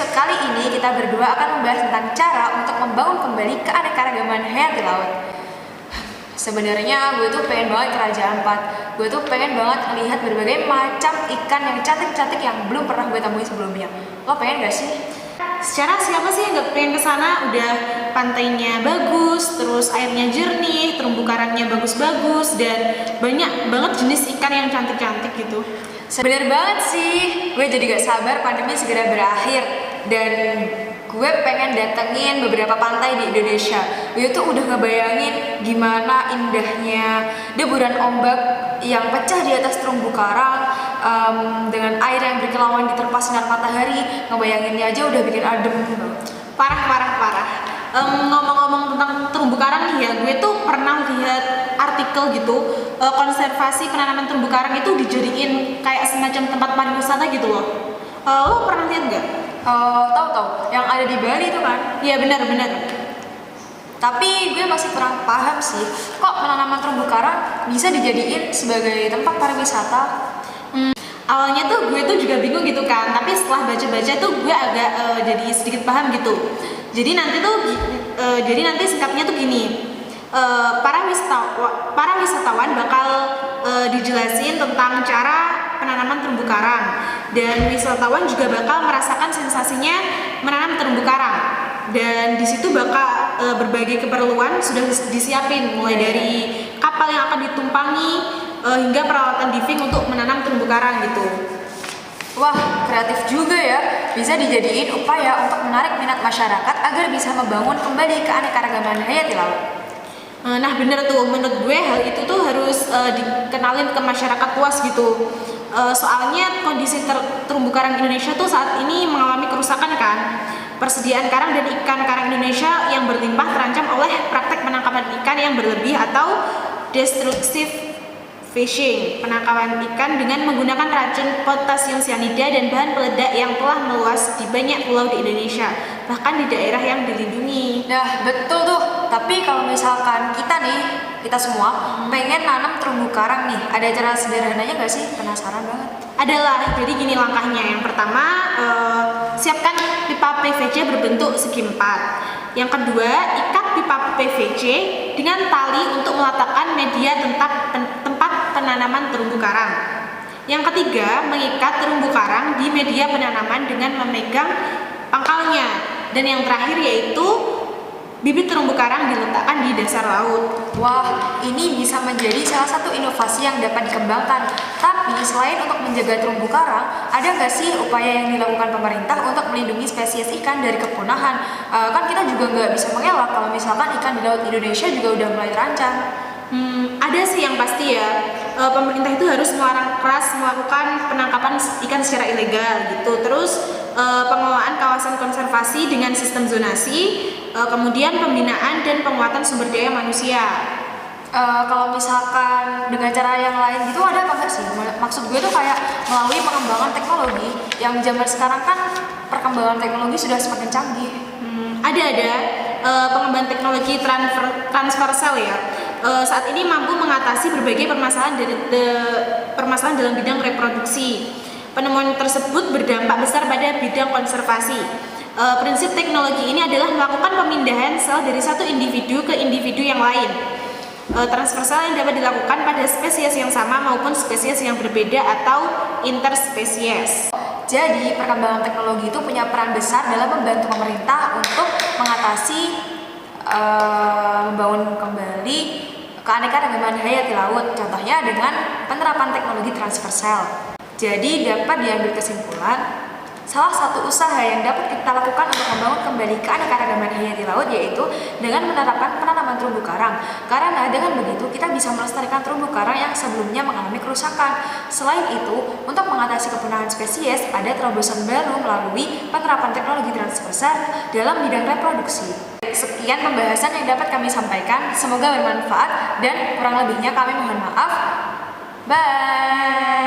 episode kali ini kita berdua akan membahas tentang cara untuk membangun kembali keanekaragaman hayati laut. Sebenarnya gue tuh pengen banget ke Raja Ampat. Gue tuh pengen banget melihat berbagai macam ikan yang cantik-cantik yang belum pernah gue temui sebelumnya. Lo pengen gak sih? Secara siapa sih yang gak pengen kesana? Udah pantainya bagus, terus airnya jernih, terumbu karangnya bagus-bagus, dan banyak banget jenis ikan yang cantik-cantik gitu. Bener banget sih, gue jadi gak sabar pandemi segera berakhir. Dan gue pengen datengin beberapa pantai di Indonesia. Gue tuh udah ngebayangin gimana indahnya deburan ombak yang pecah di atas terumbu karang, dengan air yang berkilauan diterpa sinar matahari. Ngebayanginnya aja udah bikin adem. Parah. Ngomong-ngomong tentang terumbu karang nih ya, gue tuh pernah lihat artikel gitu, konservasi penanaman terumbu karang itu dijadiin kayak semacam tempat pariwisata gitu loh. Lo pernah lihat nggak? Tahu yang ada di Bali itu kan? Iya benar. Tapi gue masih kurang paham sih, kok penanaman terumbu karang bisa dijadiin sebagai tempat pariwisata? Awalnya tuh gue tuh juga bingung gitu kan, tapi setelah baca-baca tuh gue agak jadi sedikit paham gitu. Jadi nanti singkatnya tuh gini, para wisatawan bakal dijelasin tentang cara penanaman terumbu karang, dan wisatawan juga bakal merasakan sensasinya menanam terumbu karang. Dan di situ bakal berbagai keperluan sudah disiapin, mulai dari kapal yang akan ditumpangi hingga peralatan diving untuk menanam terumbu karang gitu. Wah, kreatif juga ya. Bisa dijadiin upaya untuk menarik minat masyarakat agar bisa membangun kembali keanekaragaman hayati laut. Nah bener tuh, menurut gue hal itu tuh harus dikenalin ke masyarakat luas gitu. Soalnya kondisi terumbu karang Indonesia tuh saat ini mengalami kerusakan kan. Persediaan karang dan ikan karang Indonesia yang berlimpah terancam oleh praktek penangkapan ikan yang berlebih atau destructive fishing, penangkapan ikan dengan menggunakan racun potasium cyanida dan bahan peledak yang telah meluas di banyak pulau di Indonesia, bahkan di daerah yang dilindungi. Nah, betul tuh. Tapi kalau misalkan kita semua pengen nanam terumbu karang nih, ada cara sederhananya nggak sih? Penasaran banget. Adalah, jadi gini langkahnya. Yang pertama, siapkan pipa PVC berbentuk segi 4. Yang kedua, ikat pipa PVC dengan tali untuk meletakkan media tempat penanaman terumbu karang. Yang ketiga, mengikat terumbu karang di media penanaman dengan memegang pangkalnya. Dan yang terakhir yaitu bibit terumbu karang diletakkan di dasar laut. Wah, ini bisa menjadi salah satu inovasi yang dapat dikembangkan. Tapi selain untuk menjaga terumbu karang, ada nggak sih upaya yang dilakukan pemerintah untuk melindungi spesies ikan dari kepunahan? Kan kita juga nggak bisa mengelak kalau misalkan ikan di laut Indonesia juga udah mulai terancam. Ada sih yang pasti ya, pemerintah itu harus melarang keras melakukan penangkapan ikan secara ilegal gitu. Terus pengelolaan kawasan konservasi dengan sistem zonasi, kemudian pembinaan dan penguatan sumber daya manusia. Kalau misalkan dengan cara yang lain gitu ada apa nggak sih? Maksud gue tuh kayak melalui pengembangan teknologi yang zaman sekarang kan perkembangan teknologi sudah semakin canggih. Ada pengembangan teknologi transversal ya. Saat ini mampu mengatasi berbagai permasalahan dalam bidang reproduksi. Penemuan tersebut berdampak besar pada bidang konservasi. Prinsip teknologi ini adalah melakukan pemindahan sel dari satu individu ke individu yang lain. Transversal yang dapat dilakukan pada spesies yang sama maupun spesies yang berbeda atau interspesies. Jadi perkembangan teknologi itu punya peran besar dalam membantu pemerintah untuk mengatasi membangun kembali keanekaragaman hayati laut, contohnya dengan penerapan teknologi transversal. Jadi dapat diambil kesimpulan, salah satu usaha yang dapat kita lakukan untuk membangun kembali keanekaragaman hayati laut yaitu dengan menerapkan penanaman terumbu karang. Karena dengan begitu kita bisa melestarikan terumbu karang yang sebelumnya mengalami kerusakan. Selain itu, untuk mengatasi kepunahan spesies, ada terobosan baru melalui penerapan teknologi transversal dalam bidang reproduksi. Sekian pembahasan yang dapat kami sampaikan, semoga bermanfaat dan kurang lebihnya kami mohon maaf. Bye!